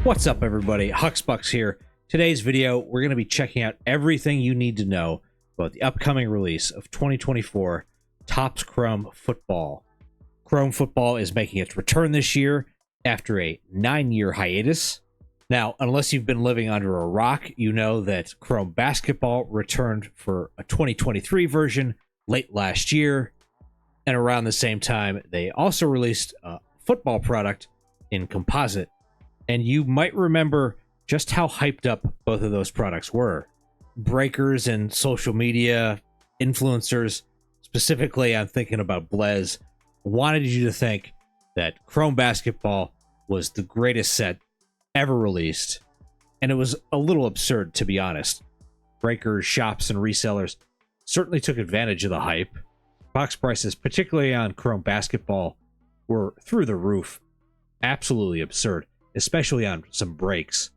What's up, everybody? Huxbucks here. Today's video, we're going to be checking out everything you need to know about the upcoming release of 2024 Topps Chrome Football. Chrome Football is making its return this year after a 9-year hiatus. Now, unless you've been living under a rock, you know that Chrome Basketball returned for a 2023 version late last year. And around the same time, they also released a football product in composite. And you might remember just how hyped up both of those products were. Breakers and social media influencers, specifically I'm thinking about Blez, wanted you to think that Chrome Basketball was the greatest set ever released. And it was a little absurd, to be honest. Breakers, shops, and resellers certainly took advantage of the hype. Box prices, particularly on Chrome Basketball, were through the roof. Absolutely absurd, especially on some breaks.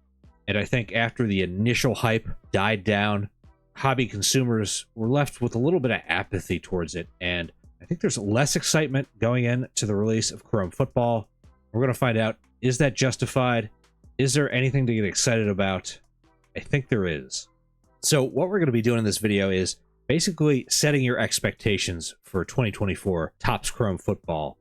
And I think after the initial hype died down, hobby consumers were left with a little bit of apathy towards it. And I think there's less excitement going into the release of Chrome Football. We're going to find out, is that justified? Is there anything to get excited about? I think there is. So what we're going to be doing in this video is basically setting your expectations for 2024 Topps Chrome Football.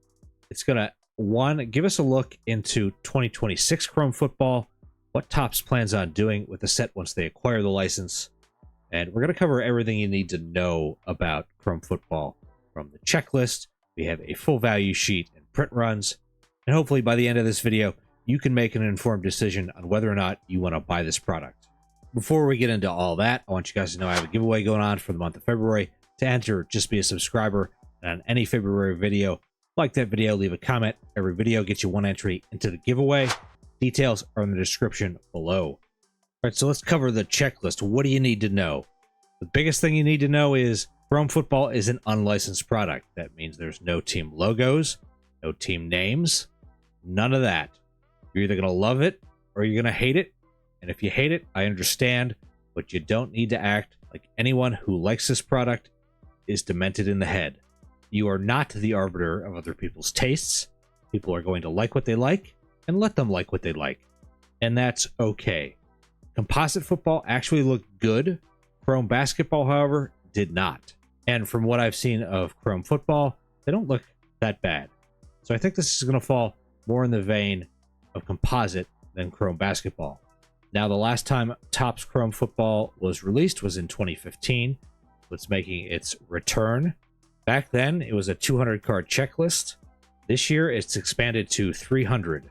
It's going to, one, give us a look into 2026 Chrome Football, what Topps plans on doing with the set once they acquire the license, and we're going to cover everything you need to know about Chrome Football. From the checklist, we have a full value sheet and print runs, and hopefully by the end of this video, you can make an informed decision on whether or not you want to buy this product. Before we get into all that, I want you guys to know I have a giveaway going on for the month of February. To enter, just be a subscriber, and on any February video, like that video, leave a comment. Every video gets you one entry into the giveaway. Details are in the description below. All right, so let's cover the checklist. What do you need to know? The biggest thing you need to know is Chrome Football is an unlicensed product. That means there's no team logos, no team names, none of that. You're either going to love it or you're going to hate it. And if you hate it, I understand, but you don't need to act like anyone who likes this product is demented in the head. You are not the arbiter of other people's tastes. People are going to like what they like, and let them like what they like. And that's okay. Composite football actually looked good. Chrome Basketball, however, did not. And from what I've seen of Chrome Football, they don't look that bad. So I think this is going to fall more in the vein of composite than Chrome Basketball. Now, the last time Topps Chrome Football was released was in 2015. It's making its return. Back then, it was a 200-card checklist. This year, it's expanded to 300.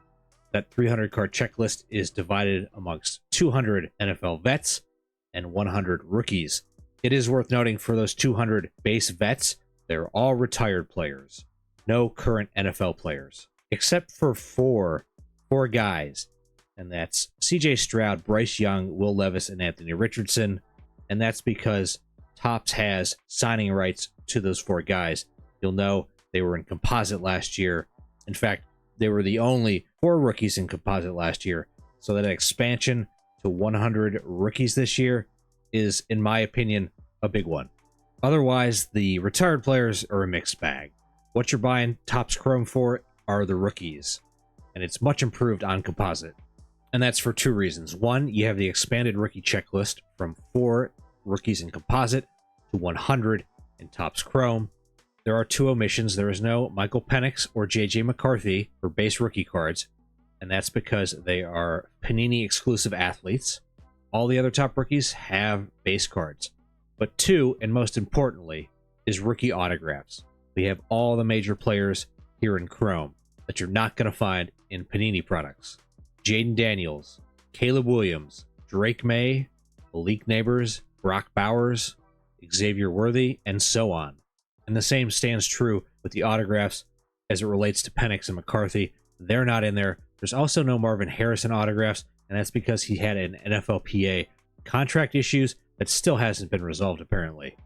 That 300-card checklist is divided amongst 200 NFL vets and 100 rookies. It is worth noting for those 200 base vets, they're all retired players. No current NFL players. Except for four guys. And that's CJ Stroud, Bryce Young, Will Levis, and Anthony Richardson. And that's because Topps has signing rights to those four guys. You'll know they were in composite last year. In fact, they were the only 4 rookies in composite last year. So that expansion to 100 rookies this year is, in my opinion, a big one. Otherwise, the retired players are a mixed bag. What you're buying Topps Chrome for are the rookies. And it's much improved on composite. And that's for 2 reasons. One, you have the expanded rookie checklist from 4 rookies in composite to 100 in Topps Chrome. There are 2 omissions. There is no Michael Penix or JJ McCarthy for base rookie cards, and that's because they are Panini exclusive athletes. All the other top rookies have base cards. But 2, and most importantly, is rookie autographs. We have all the major players here in Chrome that you're not going to find in Panini products. Jaden Daniels, Caleb Williams, Drake May, Malik Neighbors, Brock Bowers, Xavier Worthy, and so on. And the same stands true with the autographs as it relates to Penix and McCarthy. They're not in there. There's also no Marvin Harrison autographs, and that's because he had an NFLPA contract issues that still hasn't been resolved, apparently.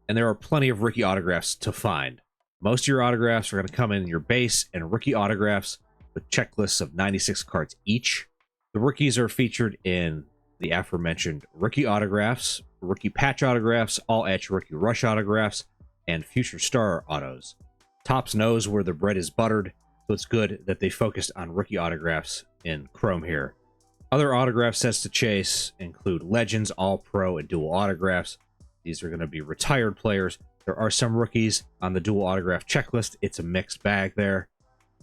And there are plenty of rookie autographs to find. Most of your autographs are going to come in your base and rookie autographs with checklists of 96 cards each. The rookies are featured in the aforementioned rookie autographs, rookie patch autographs, all etch rookie rush autographs, and future star autos. Topps knows where the bread is buttered, so it's good that they focused on rookie autographs in Chrome here. Other autograph sets to chase include Legends, All-Pro, and Dual Autographs. These are going to be retired players. There are some rookies on the dual autograph checklist. It's a mixed bag there.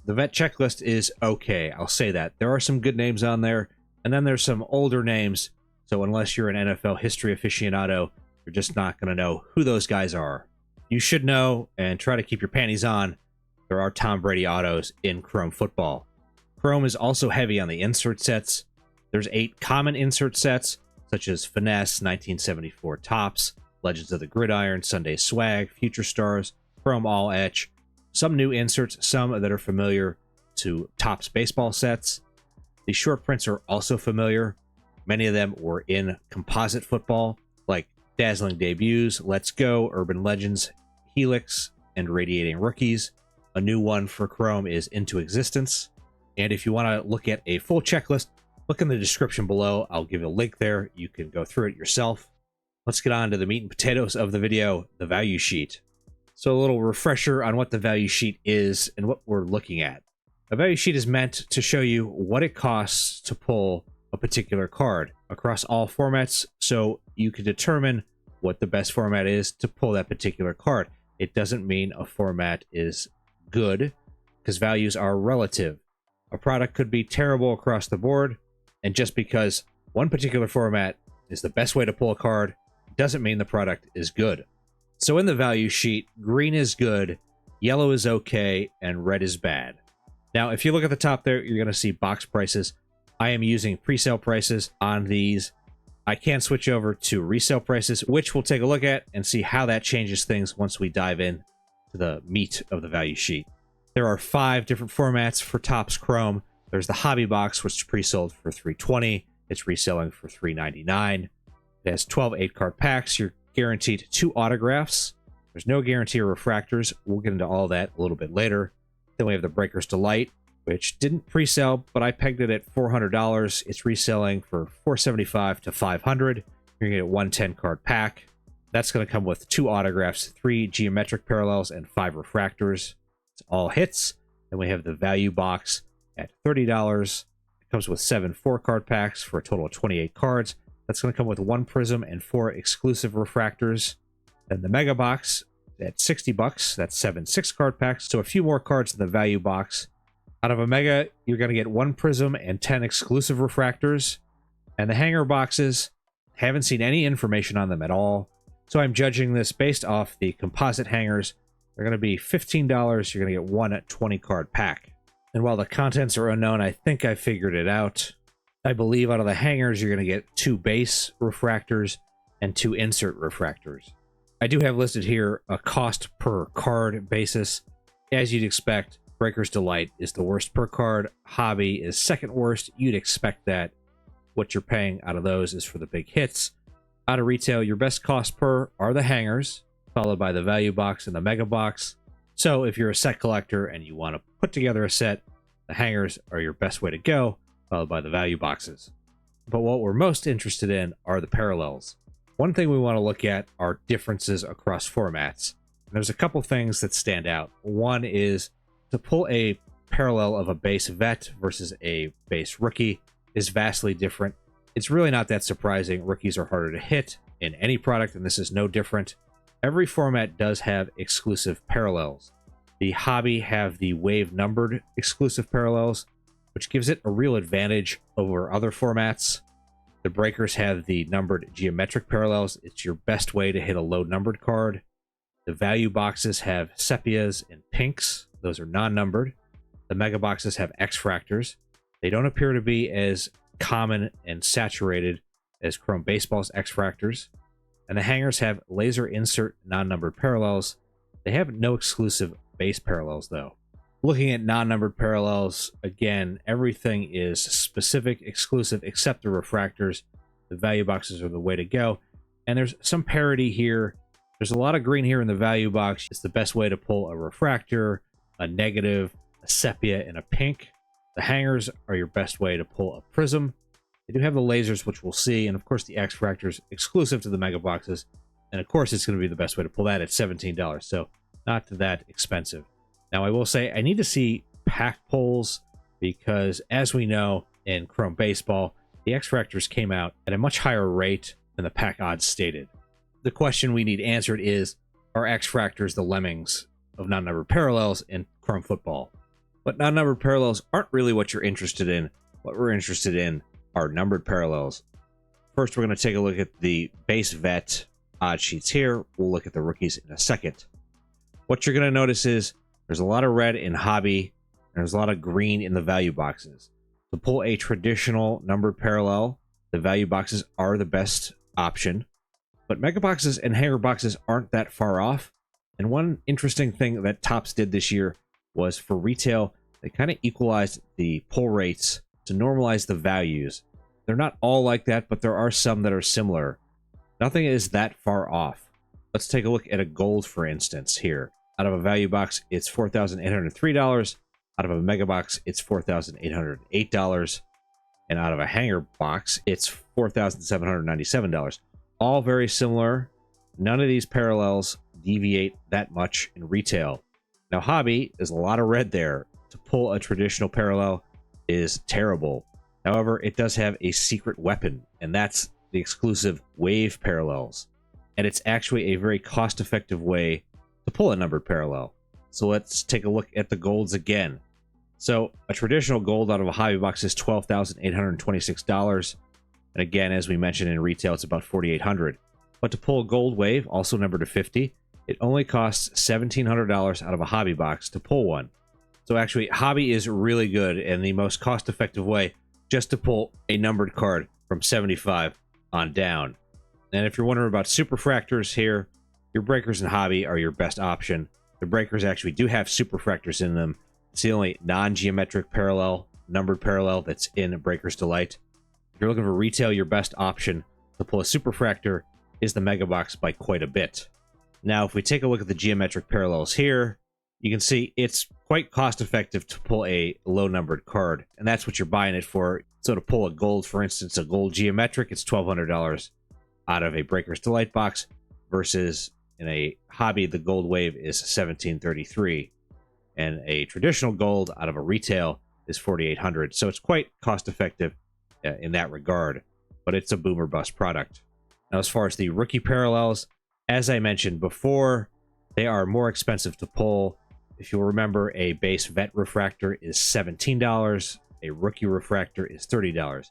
The vet checklist is okay, I'll say that. There are some good names on there, and then there's some older names, so unless you're an NFL history aficionado, you're just not going to know who those guys are. You should know, and try to keep your panties on, there are Tom Brady autos in Chrome Football. Chrome is also heavy on the insert sets. There's 8 common insert sets, such as Finesse, 1974 Topps, Legends of the Gridiron, Sunday Swag, Future Stars, Chrome All Etch, some new inserts, some that are familiar to Topps baseball sets. The short prints are also familiar. Many of them were in composite football, like Dazzling Debuts, Let's Go, Urban Legends, Helix, and Radiating Rookies. A new one for Chrome is Into Existence. And if you want to look at a full checklist, look in the description below. I'll give you a link there. You can go through it yourself. Let's get on to the meat and potatoes of the video, the value sheet. So a little refresher on what the value sheet is and what we're looking at. A value sheet is meant to show you what it costs to pull a particular card across all formats, so you can determine what the best format is to pull that particular card. It doesn't mean a format is good, because values are relative. A product could be terrible across the board, and just because one particular format is the best way to pull a card doesn't mean the product is good. So in the value sheet, green is good, yellow is okay, and red is bad. Now, if you look at the top there, you're going to see box prices. I am using pre-sale prices on these. I can switch over to resale prices, which we'll take a look at and see how that changes things once we dive in to the meat of the value sheet. There are 5 different formats for Topps Chrome. There's the hobby box, which is pre-sold for $320. It's reselling for $399. It has 12 8-card packs. You're guaranteed 2 autographs. There's no guarantee of refractors. We'll get into all that a little bit later. Then we have the Breaker's Delight, which didn't pre-sell, but I pegged it at $400. It's reselling for $475 to $500. You're going to get a 110-card pack. That's going to come with 2 autographs, 3 geometric parallels, and 5 refractors. It's all hits. Then we have the value box at $30. It comes with 7 4-card packs for a total of 28 cards. That's going to come with 1 prism and 4 exclusive refractors. Then the mega box at $60. That's 7 6-card packs. So a few more cards in the value box. Out of a mega, you're going to get 1 prism and 10 exclusive refractors. And the hanger boxes, haven't seen any information on them at all. So I'm judging this based off the composite hangers. They're going to be $15. You're going to get 1 20-card pack. And while the contents are unknown, I think I figured it out. I believe out of the hangers, you're going to get 2 base refractors and 2 insert refractors. I do have listed here a cost per card basis. As you'd expect, Breaker's Delight is the worst per card. Hobby is second worst. You'd expect that. What you're paying out of those is for the big hits. Out of retail, your best cost per are the hangers, followed by the value box and the mega box. So if you're a set collector and you want to put together a set, the hangers are your best way to go, followed by the value boxes. But what we're most interested in are the parallels. One thing we want to look at are differences across formats. There's a couple things that stand out. One is to pull a parallel of a base vet versus a base rookie is vastly different. It's really not that surprising. Rookies are harder to hit in any product, and this is no different. Every format does have exclusive parallels. The hobby have the wave numbered exclusive parallels, which gives it a real advantage over other formats. The breakers have the numbered geometric parallels. It's your best way to hit a low numbered card. The value boxes have sepias and pinks. Those are non-numbered. The mega boxes have X-fractors. They don't appear to be as common and saturated as Chrome Baseball's X-fractors. And the hangers have laser insert non-numbered parallels. They have no exclusive base parallels though. Looking at non-numbered parallels, again, everything is specific, exclusive, except the refractors. The value boxes are the way to go. And there's some parity here. There's a lot of green here in the value box. It's the best way to pull a refractor, a negative, a sepia, and a pink. The hangers are your best way to pull a prism. They do have the lasers, which we'll see, and of course the X-fractors exclusive to the mega boxes. And of course it's going to be the best way to pull that at $17, so not that expensive. Now I will say I need to see pack pulls because as we know in Chrome Baseball, the X Fractors came out at a much higher rate than the pack odds stated. The question we need answered is, are X Fractors the lemmings of non-numbered parallels in Chrome Football? But non-numbered parallels aren't really what you're interested in. What we're interested in are numbered parallels. First, we're going to take a look at the base vet odd sheets here. We'll look at the rookies in a second. What you're going to notice is there's a lot of red in hobby, and there's a lot of green in the value boxes. To pull a traditional numbered parallel, the value boxes are the best option, but mega boxes and hanger boxes aren't that far off. And one interesting thing that Topps did this year was for retail, they kind of equalized the pull rates to normalize the values. They're not all like that, but there are some that are similar. Nothing is that far off. Let's take a look at a gold, for instance, here. Out of a value box, it's $4,803. Out of a mega box, it's $4,808. And out of a hanger box, it's $4,797. All very similar. None of these parallels deviate that much in retail. Now, hobby is a lot of red there. To pull a traditional parallel is terrible. However, it does have a secret weapon, and that's the exclusive wave parallels. And it's actually a very cost-effective way to pull a numbered parallel. So let's take a look at the golds again. So a traditional gold out of a hobby box is $12,826. And again, as we mentioned, in retail, it's about $4,800. But to pull a gold wave, also numbered to 50, it only costs $1,700 out of a hobby box to pull one. So actually, hobby is really good and the most cost-effective way just to pull a numbered card from 75 on down. And if you're wondering about superfractors here, your breakers in hobby are your best option. The breakers actually do have superfractors in them. It's the only non-geometric parallel, numbered parallel that's in Breakers Delight. If you're looking for retail, your best option to pull a superfractor is the mega box by quite a bit. Now, if we take a look at the geometric parallels here, you can see it's quite cost effective to pull a low numbered card, and that's what you're buying it for. So to pull a gold, for instance, a gold geometric, it's $1,200 out of a Breakers Delight box, versus in a hobby, the gold wave is $1,733, and a traditional gold out of a retail is $4,800. So it's quite cost effective in that regard, but it's a boom or bust product. Now, as far as the rookie parallels, as I mentioned before, they are more expensive to pull. If you'll remember, a base vet refractor is $17. A rookie refractor is $30.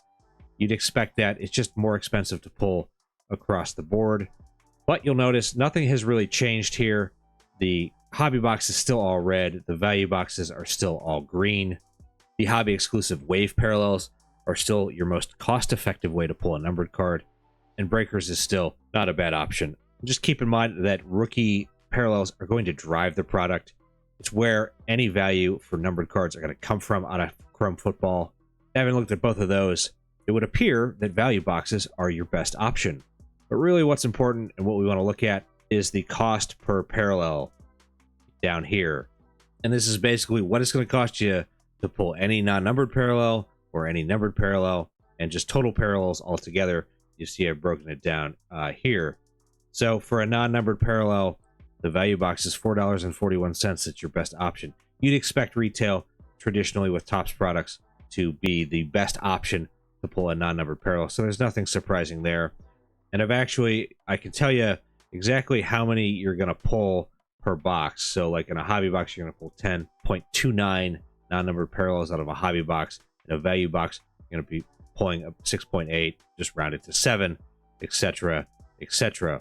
You'd expect that. It's just more expensive to pull across the board. But you'll notice nothing has really changed here. The hobby box is still all red. The value boxes are still all green. The hobby exclusive wave parallels are still your most cost-effective way to pull a numbered card. And breakers is still not a bad option. Just keep in mind that rookie parallels are going to drive the product. It's where any value for numbered cards are going to come from out of Chrome Football. Having looked at both of those, it would appear that value boxes are your best option. But really what's important and what we want to look at is the cost per parallel down here. And this is basically what it's going to cost you to pull any non-numbered parallel or any numbered parallel, and just total parallels altogether. You see I've broken it down here. So for a non-numbered parallel, the value box is $4.41. It's your best option. You'd expect retail traditionally with Topps products to be the best option to pull a non-numbered parallel. So there's nothing surprising there. And I can tell you exactly how many you're going to pull per box. So like in a hobby box, you're going to pull 10.29 non-numbered parallels out of a hobby box. In a value box, you're going to be pulling up 6.8, just round it to 7, etc., etc.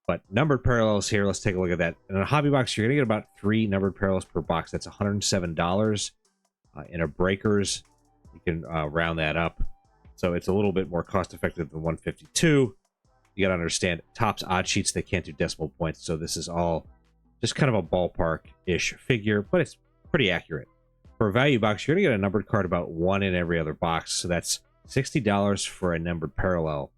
But numbered parallels here, let's take a look at that. In a hobby box, you're going to get about 3 numbered parallels per box. That's $107. In a breakers, you can round that up. So it's a little bit more cost effective than $152. You got to understand, Topps odd sheets, they can't do decimal points. So this is all just kind of a ballpark-ish figure, but it's pretty accurate. For a value box, you're going to get a numbered card about 1 in every other box. So that's $60 for a numbered parallel.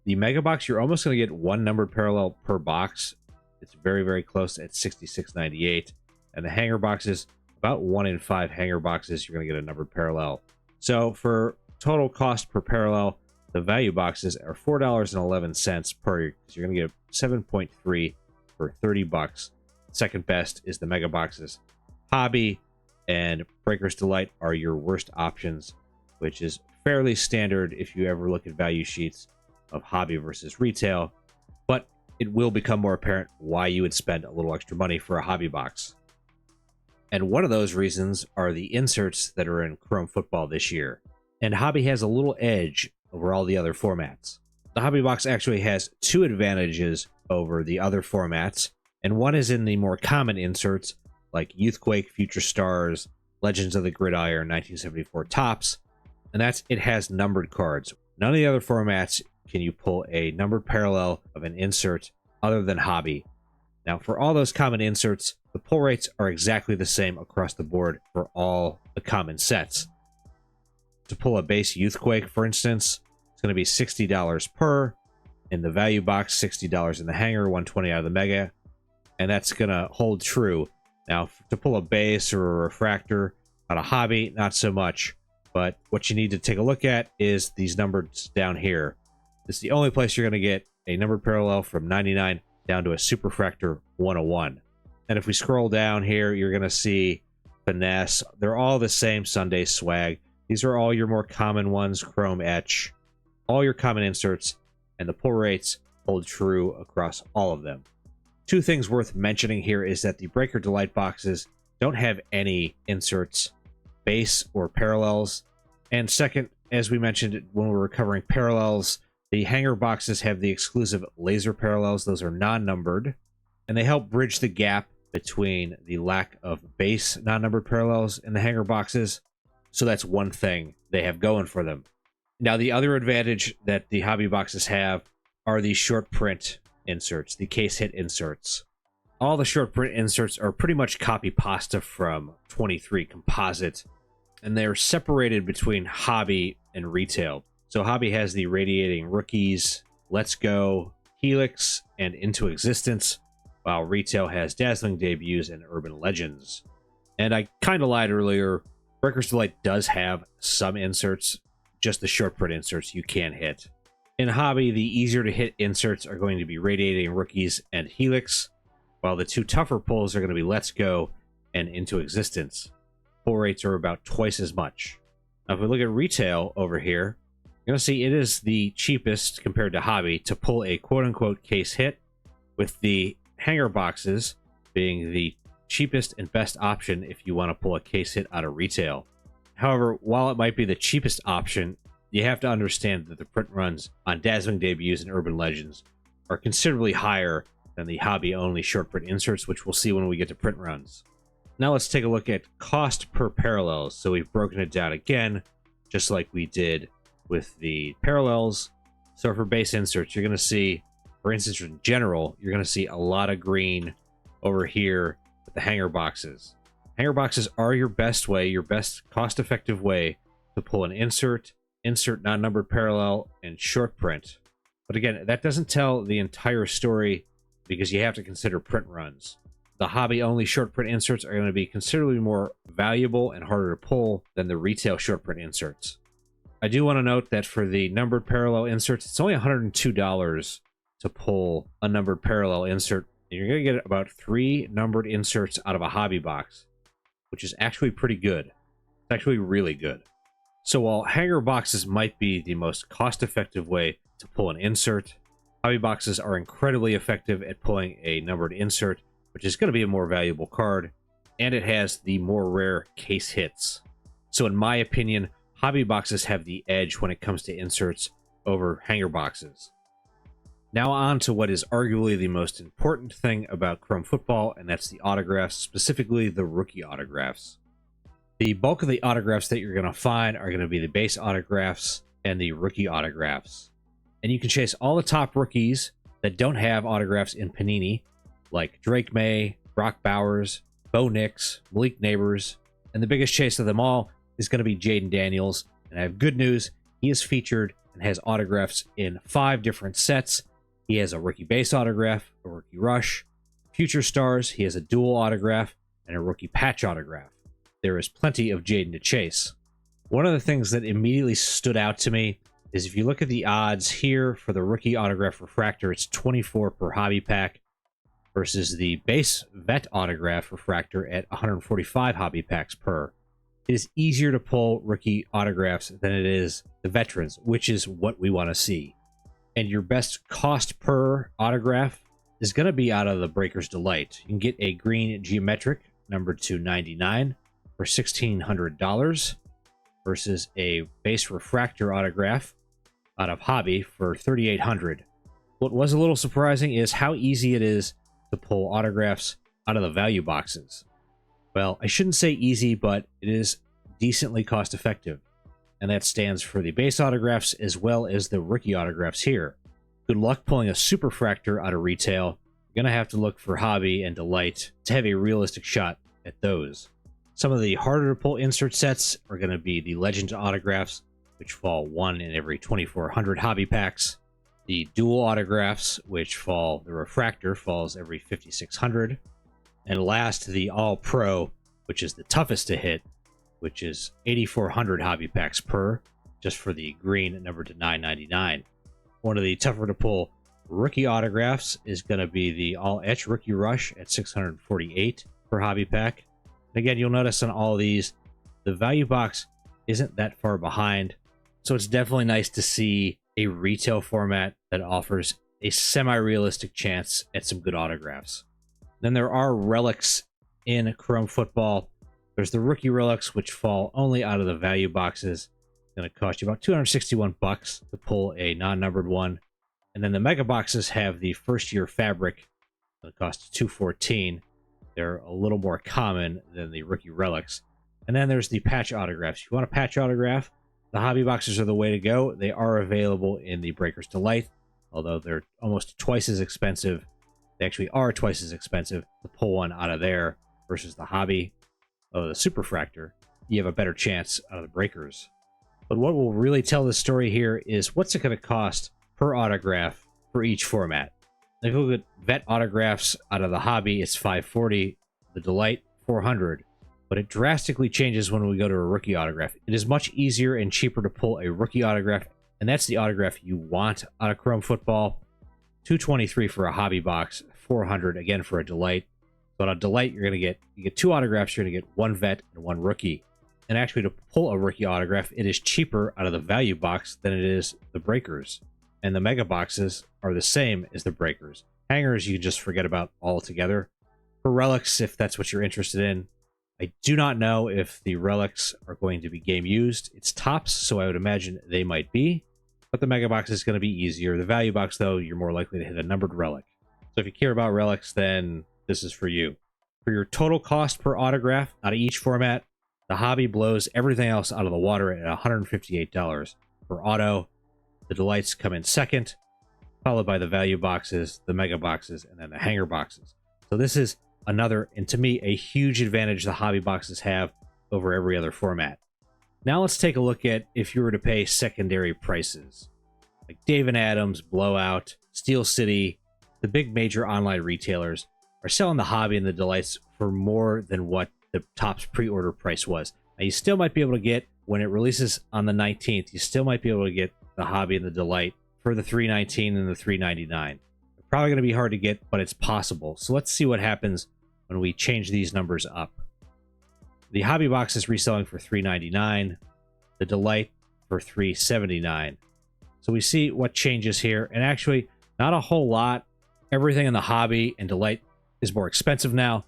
The mega box, you're almost going to get 1 numbered parallel per box. It's very, very close at $66.98. And the hanger boxes, about 1 in 5 hanger boxes, you're going to get a numbered parallel. So for total cost per parallel, the value boxes are $4.11 per. You're going to get 7.3 for $30. Second best is the mega boxes. Hobby and Breakers Delight are your worst options which is fairly standard if you ever look at value sheets of hobby versus retail, but it will become more apparent why you would spend a little extra money for a hobby box. And one of those reasons are the inserts that are in Chrome Football this year. And hobby has a little edge over all the other formats. The hobby box actually has two advantages over the other formats, and one is in the more common inserts like Youthquake, Future Stars, Legends of the Gridiron, 1974 Topps, and that's it has numbered cards. None of the other formats can you pull a numbered parallel of an insert other than hobby. Now, for all those common inserts, the pull rates are exactly the same across the board for all the common sets. To pull a base Youthquake, for instance, it's going to be $60 per. In the value box, $60 in the hanger, $120 out of the mega, and that's going to hold true. Now, to pull a base or a refractor out of hobby, not so much. But what you need to take a look at is these numbers down here. This is the only place you're going to get a numbered parallel from 99 down to a Superfractor 101. And if we scroll down here, you're going to see Finesse. They're all the same Sunday Swag. These are all your more common ones, Chrome Etch, all your common inserts, and the pull rates hold true across all of them. Two things worth mentioning here is that the Breaker Delight boxes don't have any inserts, base or parallels. And second, as we mentioned when we were covering parallels, the hanger boxes have the exclusive laser parallels. Those are non-numbered, and they help bridge the gap between the lack of base non-numbered parallels in the hanger boxes. So that's one thing they have going for them. Now, the other advantage that the hobby boxes have are the short print inserts, the case hit inserts. All the short print inserts are pretty much copy pasta from 23 Composite, and they're separated between hobby and retail. So hobby has the Radiating Rookies, Let's Go, Helix, and Into Existence, while retail has Dazzling Debuts and Urban Legends. And I kind of lied earlier, Breaker's Delight does have some inserts, just the short print inserts you can hit. In hobby, the easier to hit inserts are going to be Radiating Rookies and Helix, while the two tougher pulls are going to be Let's Go and Into Existence. Pull rates are about twice as much. Now, if we look at retail over here, you're going to see it is the cheapest compared to hobby to pull a quote-unquote case hit, with the hanger boxes being the cheapest and best option if you want to pull a case hit out of retail. However, while it might be the cheapest option, you have to understand that the print runs on Dazzling Debuts and Urban Legends are considerably higher than the hobby-only short print inserts, which we'll see when we get to print runs. Now let's take a look at cost per parallels. So we've broken it down again, just like we did with the parallels. So for base inserts, you're going to see, for instance, in general, you're going to see a lot of green over here with the hanger boxes. Hanger boxes are your best way, your best cost-effective way to pull an insert non-numbered parallel, and short print. But again, that doesn't tell the entire story because you have to consider print runs. The hobby-only short print inserts are going to be considerably more valuable and harder to pull than the retail short print inserts. I do want to note that for the numbered parallel inserts, it's only $102 to pull a numbered parallel insert. And you're going to get about 3 numbered inserts out of a hobby box, which is actually pretty good. It's actually really good. So while hanger boxes might be the most cost-effective way to pull an insert, hobby boxes are incredibly effective at pulling a numbered insert, which is going to be a more valuable card, and it has the more rare case hits. So in my opinion, hobby boxes have the edge when it comes to inserts over hanger boxes. Now on to what is arguably the most important thing about Chrome Football, and that's the autographs, specifically the rookie autographs. The bulk of the autographs that you're going to find are going to be the base autographs and the rookie autographs. And you can chase all the top rookies that don't have autographs in Panini, like Drake May, Brock Bowers, Bo Nix, Malik Neighbors, and the biggest chase of them all is going to be Jayden Daniels. And I have good news, he is featured and has autographs in 5 different sets. He has a rookie base autograph, a rookie rush, Future Stars, he has a dual autograph, and a rookie patch autograph. There is plenty of Jayden to chase. One of the things that immediately stood out to me is if you look at the odds here for the rookie autograph refractor, it's 24 per hobby pack versus the base vet autograph refractor at 145 hobby packs per. it is easier to pull rookie autographs than it is the veterans, which is what we want to see. And your best cost per autograph is going to be out of the Breakers Delight. You can get a green geometric number 299 for $1,600 versus a base refractor autograph out of Hobby for $3,800. What was a little surprising is how easy it is to pull autographs out of the value boxes. Well, I shouldn't say easy, but it is decently cost effective. And that stands for the base autographs as well as the rookie autographs here. Good luck pulling a superfractor out of retail. You're going to have to look for Hobby and Delight to have a realistic shot at those. Some of the harder to pull insert sets are going to be the Legend autographs, which fall 1 in every 2,400 hobby packs. The dual autographs, which fall, the refractor falls every 5,600. And last, the All Pro, which is the toughest to hit, which is 8,400 hobby packs per, just for the green number to 999. One of the tougher to pull rookie autographs is going to be the All Etch Rookie Rush at 648 per hobby pack. And again, you'll notice on all these, the value box isn't that far behind. So it's definitely nice to see a retail format that offers a semi-realistic chance at some good autographs. Then there are relics in Chrome Football. There's the rookie relics, which fall only out of the value boxes. It's going to cost you about 261 bucks to pull a non-numbered one. And then the mega boxes have the first year fabric. It costs 214. They're a little more common than the rookie relics. And then there's the patch autographs. If you want a patch autograph, the hobby boxes are the way to go. They are available in the Breakers Delight, although they're almost twice as expensive. They actually are twice as expensive to pull one out of there versus the hobby. Oh, the Superfractor, you have a better chance out of the Breakers. But what will really tell the story here is what's it going to cost per autograph for each format. If you look at vet autographs out of the hobby, it's $540, the Delight $400. But it drastically changes when we go to a rookie autograph. It is much easier and cheaper to pull a rookie autograph, and that's the autograph you want out of Chrome Football. $223 for a hobby box, $400 again for a Delight. But on Delight, you get two autographs. You're going to get one vet and one rookie. And actually, to pull a rookie autograph, it is cheaper out of the value box than it is the Breakers. And the mega boxes are the same as the Breakers. Hangers, you can just forget about altogether. For relics, if that's what you're interested in, I do not know if the relics are going to be game used. It's tops, so I would imagine they might be. But the mega box is going to be easier. The value box, though, you're more likely to hit a numbered relic. So if you care about relics, then this is for you. For your total cost per autograph out of each format, the hobby blows everything else out of the water at $158 per auto. The Delights come in second, followed by the value boxes, the mega boxes, and then the hanger boxes. So this is another, and to me, a huge advantage the hobby boxes have over every other format. Now let's take a look at if you were to pay secondary prices. Like Dave & Adam's, Blowout, Steel City, the big major online retailers are selling the hobby and the Delights for more than what the Topps pre-order price was. Now you still might be able to get, when it releases on the 19th, you still might be able to get the hobby and the Delight for the $319 and the $399. They're probably going to be hard to get, but it's possible. So let's see what happens when we change these numbers up. The hobby box is reselling for $399, the Delight for $379. So we see what changes here, and actually not a whole lot. Everything in the hobby and Delight is more expensive now,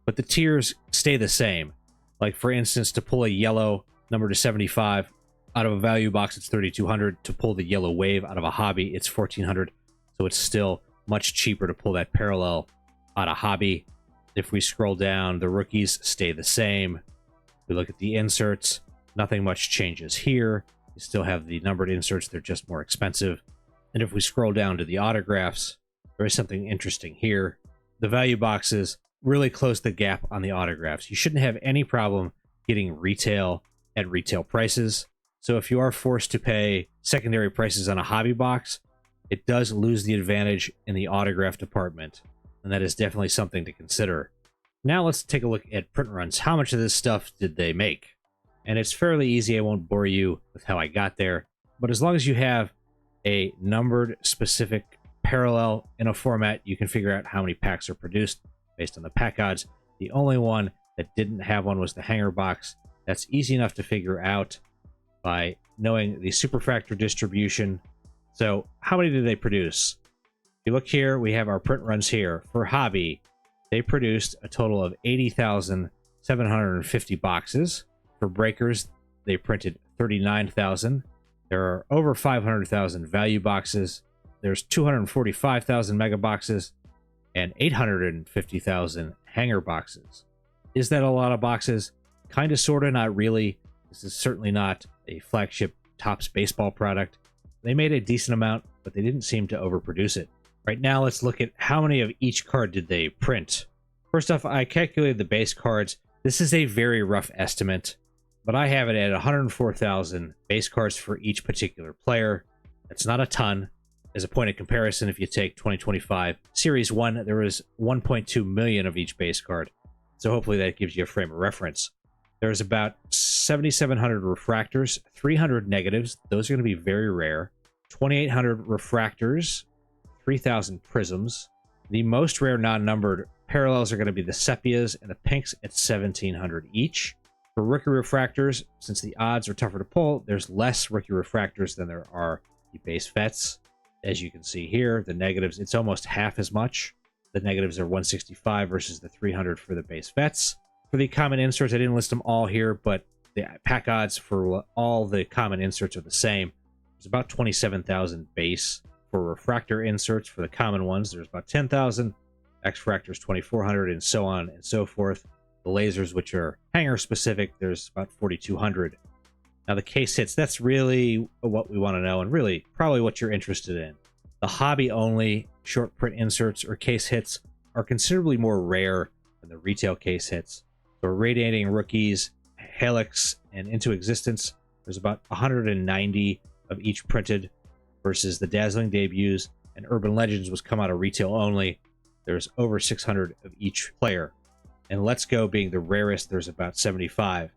but the tiers stay the same. Like for instance, to pull a yellow number to 75 out of a value box, it's $3,200. To pull the yellow wave out of a hobby, it's $1,400. So it's still much cheaper to pull that parallel out of hobby. If we scroll down, the rookies stay the same. We look at the inserts, nothing much changes here. You still have the numbered inserts, they're just more expensive. And if we scroll down to the autographs, there is something interesting here. The value boxes really close the gap on the autographs. You shouldn't have any problem getting retail at retail prices. So if you are forced to pay secondary prices on a hobby box, it does lose the advantage in the autograph department. And that is definitely something to consider. Now let's take a look at print runs. How much of this stuff did they make? And it's fairly easy. I won't bore you with how I got there. But as long as you have a numbered specific parallel in a format, you can figure out how many packs are produced based on the pack odds. The only one that didn't have one was the hanger box That's easy enough to figure out by knowing the superfractor distribution. So how many did they produce? If you look here, we have our print runs here. For hobby, they produced a total of 80,750 boxes. For breakers, they printed 39,000. There are over 500,000 value boxes. There's 245,000 mega boxes and 850,000 hanger boxes. Is that a lot of boxes? Kind of, sort of, not really. This is certainly not a flagship Topps baseball product. They made a decent amount, but they didn't seem to overproduce it. Right now, let's look at how many of each card did they print. First off, I calculated the base cards. This is a very rough estimate, but I have it at 104,000 base cards for each particular player. That's not a ton. As a point of comparison, if you take 2025 Series 1, there was 1.2 million of each base card. So hopefully that gives you a frame of reference. There's about 7,700 refractors, 300 negatives. Those are going to be very rare. 2,800 refractors, 3,000 prisms. The most rare non-numbered parallels are going to be the sepias and the pinks at 1,700 each. For rookie refractors, since the odds are tougher to pull, there's less rookie refractors than there are the base vets. As you can see here, the negatives, it's almost half as much. The negatives are 165 versus the 300 for the base vets. For the common inserts, I didn't list them all here, but the pack odds for all the common inserts are the same. There's about 27,000 base. For refractor inserts, for the common ones, there's about 10,000. X-fractors, 2,400, and so on and so forth. The lasers, which are hanger specific, there's about 4,200. Now the case hits, that's really what we want to know, and really probably what you're interested in. The hobby only short print inserts or case hits are considerably more rare than the retail case hits. So radiating rookies, helix, and into existence, there's about 190 of each printed versus the dazzling debuts and urban legends was come out of retail only. There's over 600 of each player. And Let's Go being the rarest, there's about 75.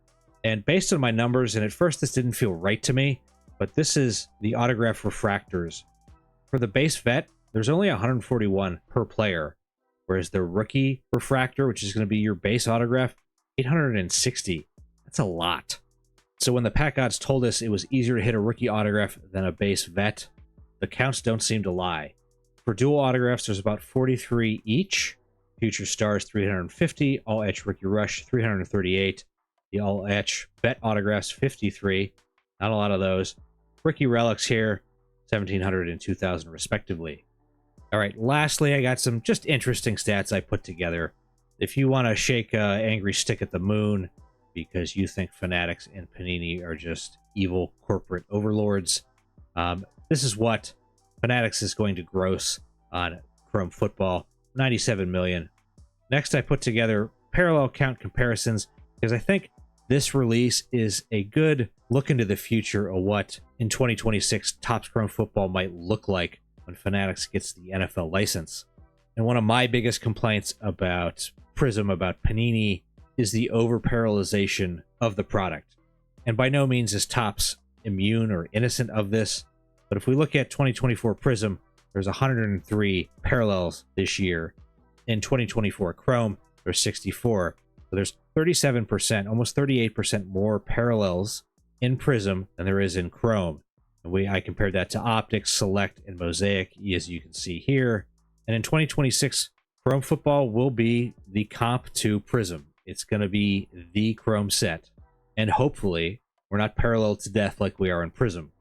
And based on my numbers, and at first this didn't feel right to me, but this is the autograph refractors. For the base vet, there's only 141 per player, whereas the rookie refractor, which is going to be your base autograph, 860. That's a lot. So when the pack odds told us it was easier to hit a rookie autograph than a base vet, the counts don't seem to lie. For dual autographs, there's about 43 each. Future Stars, 350. All Etch Rookie Rush, 338. The All Etch vet autographs, 53. Not a lot of those. Rookie Relics here, 1,700 and 2,000 respectively. All right, lastly, I got some just interesting stats I put together. If you want to shake an angry stick at the moon because you think Fanatics and Panini are just evil corporate overlords, this is what Fanatics is going to gross on Chrome Football, 97 million. Next, I put together parallel count comparisons because I think this release is a good look into the future of what in 2026 Topps Chrome Football might look like when Fanatics gets the NFL license. And one of my biggest complaints about Prism, about Panini, is the over-parallelization of the product. And by no means is Topps immune or innocent of this, but if we look at 2024 Prism, there's 103 parallels this year. In 2024 Chrome, there's 64. So there's 37%, almost 38% more parallels in Prism than there is in Chrome. And I compared that to Optics, Select, and Mosaic, as you can see here. And in 2026, Chrome Football will be the comp to Prism. It's going to be the Chrome set. And hopefully, we're not paralleled to death like we are in Prism.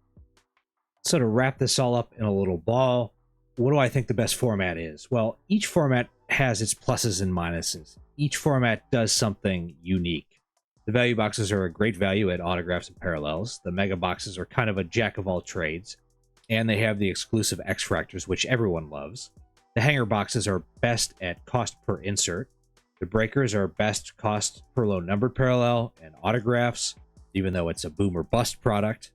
So to wrap this all up in a little ball, what do I think the best format is? Well, each format has its pluses and minuses. Each format does something unique. The value boxes are a great value at autographs and parallels. The mega boxes are kind of a jack of all trades. And they have the exclusive X-fractors, which everyone loves. The hanger boxes are best at cost per insert. The breakers are best cost per low numbered parallel and autographs, even though it's a boom or bust product.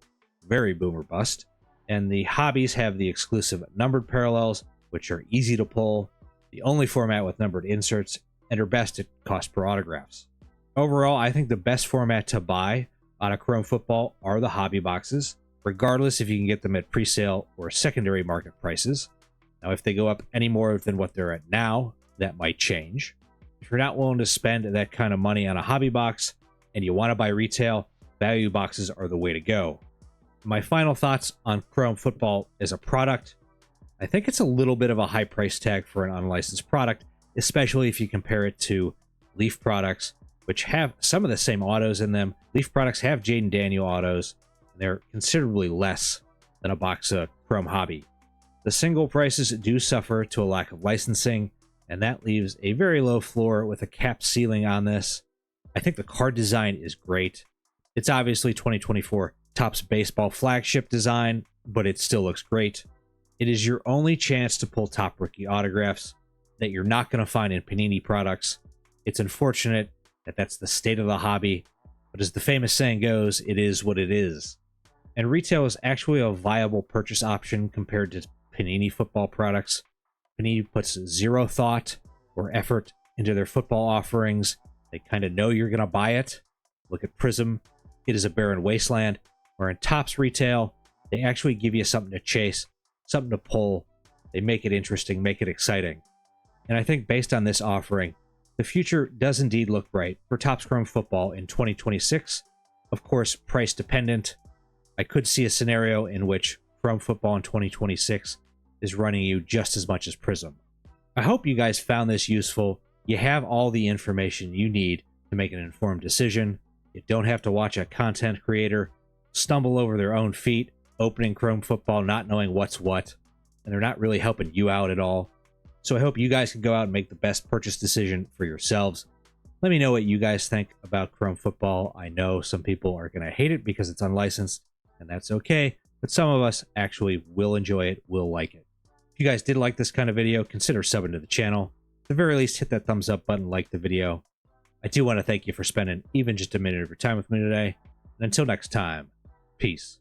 Very boom or bust. And the hobbies have the exclusive numbered parallels, which are easy to pull, the only format with numbered inserts, and are best at cost per autographs. Overall, I think the best format to buy on a Chrome Football are the hobby boxes, regardless if you can get them at pre-sale or secondary market prices. Now, if they go up any more than what they're at now, that might change. If you're not willing to spend that kind of money on a hobby box and you want to buy retail, value boxes are the way to go. My final thoughts on Chrome Football as a product. I think it's a little bit of a high price tag for an unlicensed product, especially if you compare it to Leaf products, which have some of the same autos in them. Leaf products have Jaden Daniel autos, and they're considerably less than a box of Chrome Hobby. The single prices do suffer to a lack of licensing, and that leaves a very low floor with a capped ceiling on this. I think the card design is great. It's obviously 2024 Topps baseball flagship design, but it still looks great. It is your only chance to pull top rookie autographs that you're not going to find in Panini products. It's unfortunate that that's the state of the hobby, but as the famous saying goes, it is what it is. And retail is actually a viable purchase option compared to Panini football products. Panini puts zero thought or effort into their football offerings. They kind of know you're going to buy it. Look at Prism. It is a barren wasteland. Where in Topps retail, they actually give you something to chase, something to pull. They make it interesting, make it exciting. And I think based on this offering, the future does indeed look bright for Topps Chrome Football in 2026. Of course, price dependent. I could see a scenario in which Chrome Football in 2026 is running you just as much as Prism. I hope you guys found this useful. You have all the information you need to make an informed decision. You don't have to watch a content creator stumble over their own feet, opening Chrome Football, not knowing what's what, and they're not really helping you out at all. So I hope you guys can go out and make the best purchase decision for yourselves. Let me know what you guys think about Chrome Football. I know some people are going to hate it because it's unlicensed, and that's okay, but some of us actually will enjoy it, will like it. If you guys did like this kind of video, consider subbing to the channel. At the very least, hit that thumbs up button, like the video. I do want to thank you for spending even just a minute of your time with me today. And until next time, peace.